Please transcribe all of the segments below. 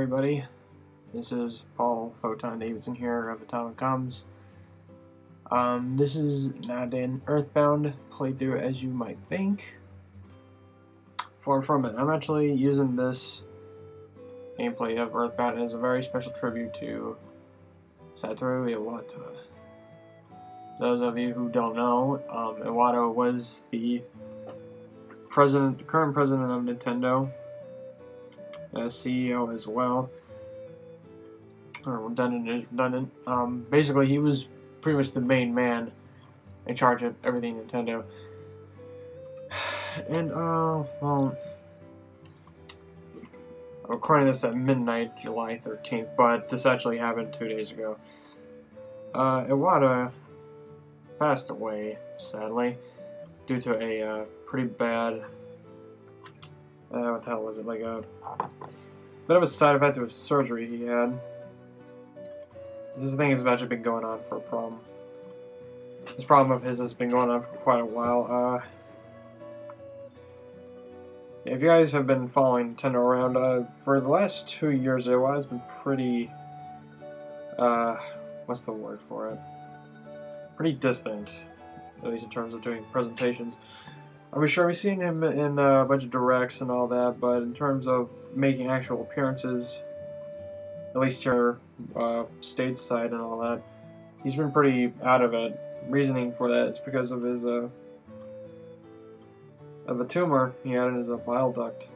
everybody. This is Paul Photon Davidson here of Atomic Comms. This is not an Earthbound playthrough as you might think. Far from it. I'm actually using this gameplay of Earthbound as a very special tribute to Satoru Iwata. Those of you who don't know, Iwata was the current president of Nintendo, CEO as well, or redundant. Basically, he was pretty much the main man in charge of everything Nintendo. And well, I'm recording this at midnight, July 13th, but this actually happened 2 days ago. Iwata passed away, sadly, due to a pretty bad, what the hell was it, like a bit of a side effect of a surgery he had. This thing has actually been going on for a problem. This problem of his has been going on for quite a while. If you guys have been following Nintendo around, for the last 2 years, Iwata has been pretty, what's the word for it? Pretty distant, at least in terms of doing presentations. I'm sure we've seen him in a bunch of directs and all that, but in terms of making actual appearances, at least here, stateside and all that, he's been pretty out of it. Reasoning for that is because of his, of a tumor he had in his bile duct.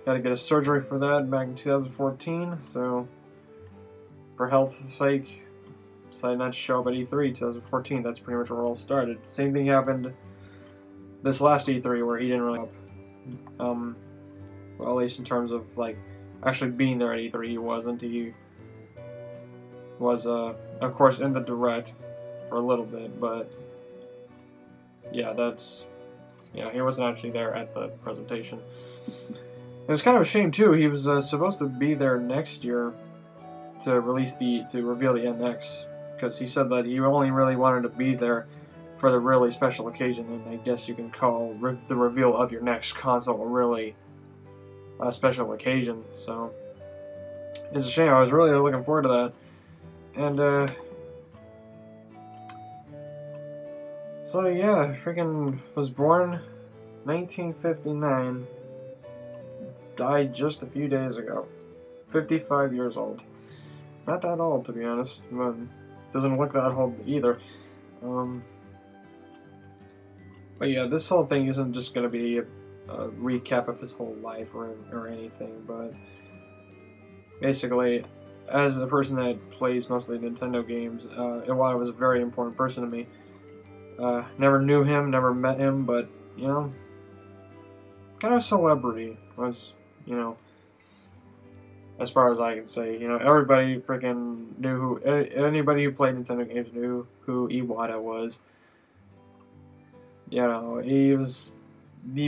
Had to get a surgery for that back in 2014, so for health's sake, decided not to show up at E3 2014. That's pretty much where it all started. Same thing happened this last E3 where he didn't really well, at least in terms of like actually being there at E3, he wasn't. He was of course in the direct for a little bit, but yeah, he wasn't actually there at the presentation. It was kind of a shame too. He was supposed to be there next year to reveal the NX, because he said that he only really wanted to be there for the really special occasion, and I guess you can call the reveal of your next console a really special occasion. So it's a shame. I was really looking forward to that, and so yeah, freaking was born 1959, died just a few days ago, 55 years old. Not that old, to be honest, but doesn't look that old either. But yeah, this whole thing isn't just going to be a recap of his whole life or anything, but basically, as a person that plays mostly Nintendo games, Iwata was a very important person to me. Never knew him, never met him, but, you know, kind of celebrity was, you know, as far as I can say. You know, everybody freaking knew anybody who played Nintendo games knew who Iwata was. You know, he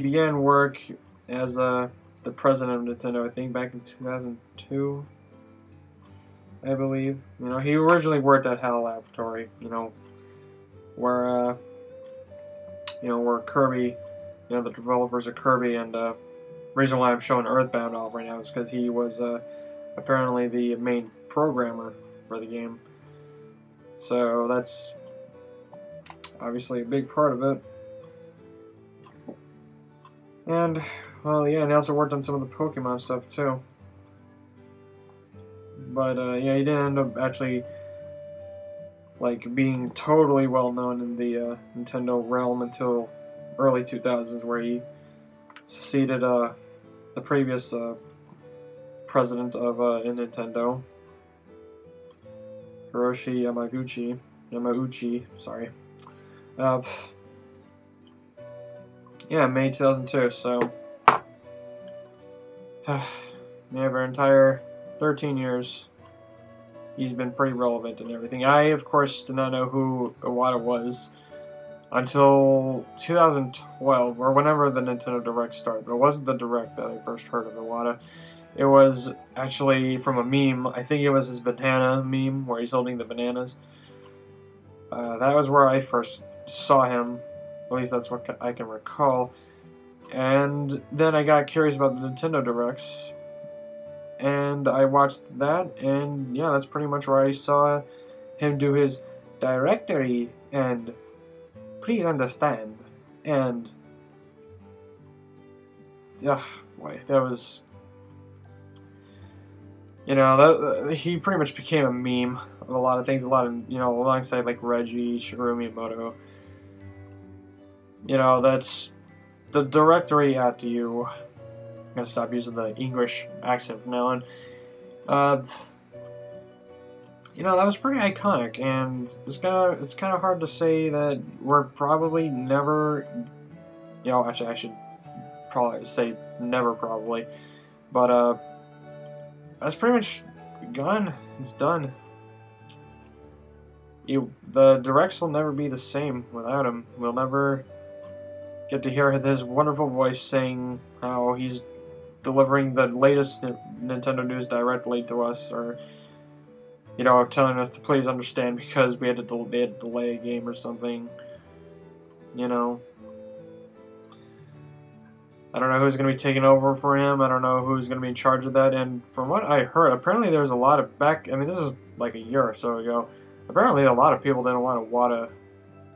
began work as the president of Nintendo, I think, back in 2002, I believe. You know, he originally worked at HAL Laboratory, you know, where Kirby, you know, the developers of Kirby, and reason why I'm showing Earthbound off right now is because he was apparently the main programmer for the game. So that's obviously a big part of it. And, well, yeah, and he also worked on some of the Pokemon stuff, too. But, yeah, he didn't end up actually, like, being totally well-known in the Nintendo realm until early 2000s, where he succeeded the previous president of Nintendo, Hiroshi Yamauchi, sorry. Yeah, May 2002, so yeah, for an entire 13 years, he's been pretty relevant and everything. I, of course, did not know who Iwata was until 2012, or whenever the Nintendo Direct started, but it wasn't the Direct that I first heard of Iwata. It was actually from a meme. I think it was his banana meme, where he's holding the bananas. That was where I first saw him. At least that's what I can recall. And then I got curious about the Nintendo Directs, and I watched that, and yeah, that's pretty much where I saw him do his directory and please understand, and boy, that was, you know, that he pretty much became a meme of a lot of things, a lot of, you know, alongside like Reggie, Shigeru Miyamoto. You know, that's the directory at you. I'm gonna stop using the English accent from now on. You know, that was pretty iconic, and it's kind of hard to say that we're probably never, you know, actually I should probably say never probably, but that's pretty much gone. It's done. The directs will never be the same without him. We'll never get to hear his wonderful voice saying how he's delivering the latest Nintendo news directly to us, or, you know, telling us to please understand because we had to delay a game or something. You know, I don't know who's going to be taking over for him. I don't know who's going to be in charge of that. And from what I heard, apparently there's a lot of I mean, this is like a year or so ago. Apparently a lot of people didn't want Iwata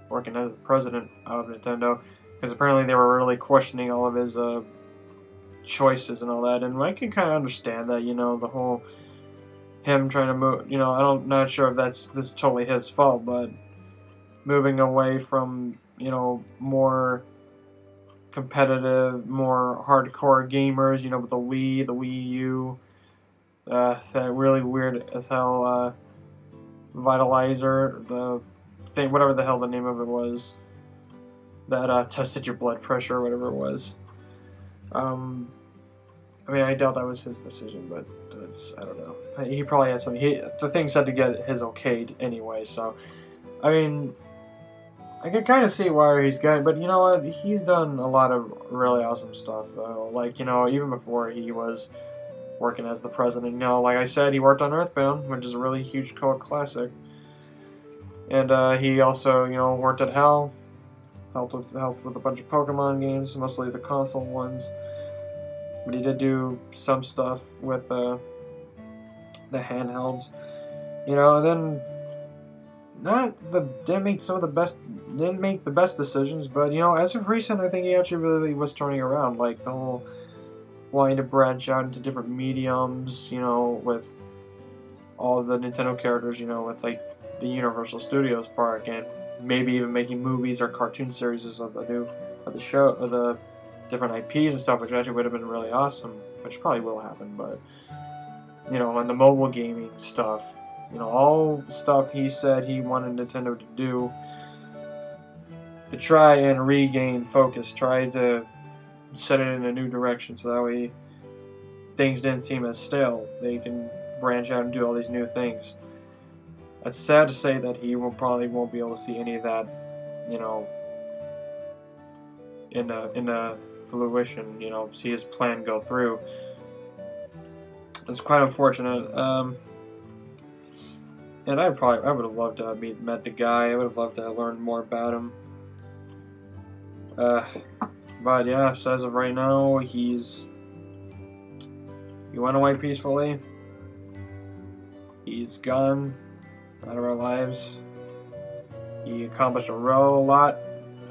working as the president of Nintendo, because apparently they were really questioning all of his choices and all that. And I can kind of understand that, you know, the whole him trying to move, you know, I'm not sure if this is totally his fault, but moving away from, you know, more competitive, more hardcore gamers, you know, with the Wii, the Wii U, that really weird as hell Vitalizer, the thing, whatever the hell the name of it was, that tested your blood pressure or whatever it was. I mean, I doubt that was his decision, but I don't know. He probably had something. The thing said to get his okayed anyway, so, I mean, I can kind of see why he's got it, but you know what? He's done a lot of really awesome stuff, though. Like, you know, even before he was working as the president, you know, like I said, he worked on Earthbound, which is a really huge cult classic. And he also, you know, worked at HAL, helped with a bunch of Pokemon games, mostly the console ones. But he did do some stuff with the handhelds, you know. And then didn't make the best decisions, but you know, as of recent, I think he actually really was turning around, like the whole wanting to branch out into different mediums, you know, with all of the Nintendo characters, you know, with like the Universal Studios park, and maybe even making movies or cartoon series of the show, of the different IPs and stuff, which actually would have been really awesome, which probably will happen. But you know, and the mobile gaming stuff, you know, all stuff he said he wanted Nintendo to do to try and regain focus, try to set it in a new direction, so that way things didn't seem as stale. They can branch out and do all these new things. It's sad to say that he probably won't be able to see any of that, you know, in a fruition, you know, see his plan go through. It's quite unfortunate. And I would have loved to have met the guy. I would have loved to have learned more about him. But yeah, so as of right now, he went away peacefully. He's gone out of our lives. He accomplished a lot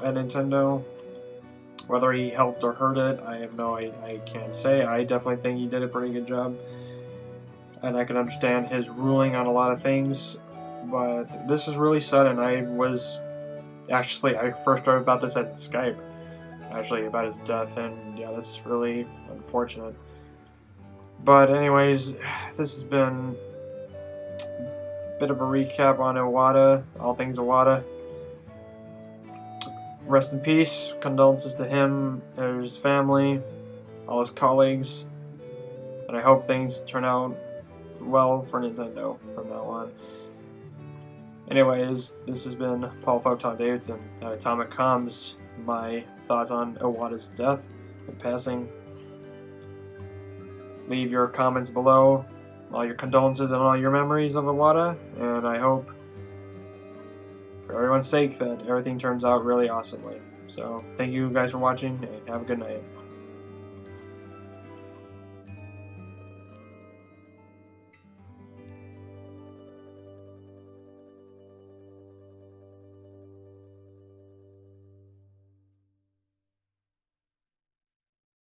at Nintendo. Whether he helped or hurt it, I can't say. I definitely think he did a pretty good job, and I can understand his ruling on a lot of things. But this is really sudden. I first heard about this at Skype, actually, about his death, and yeah, this is really unfortunate. But anyways, this has been a bit of a recap on Iwata, all things Iwata. Rest in peace, condolences to him and his family, all his colleagues, and I hope things turn out well for Nintendo from now on. Anyways, this has been Paul Photon Davidson at Atomic Comms, my thoughts on Iwata's death and passing. Leave your comments below, all your condolences and all your memories of Iwata, and I hope, for everyone's sake, that everything turns out really awesomely. So, thank you guys for watching, and have a good night.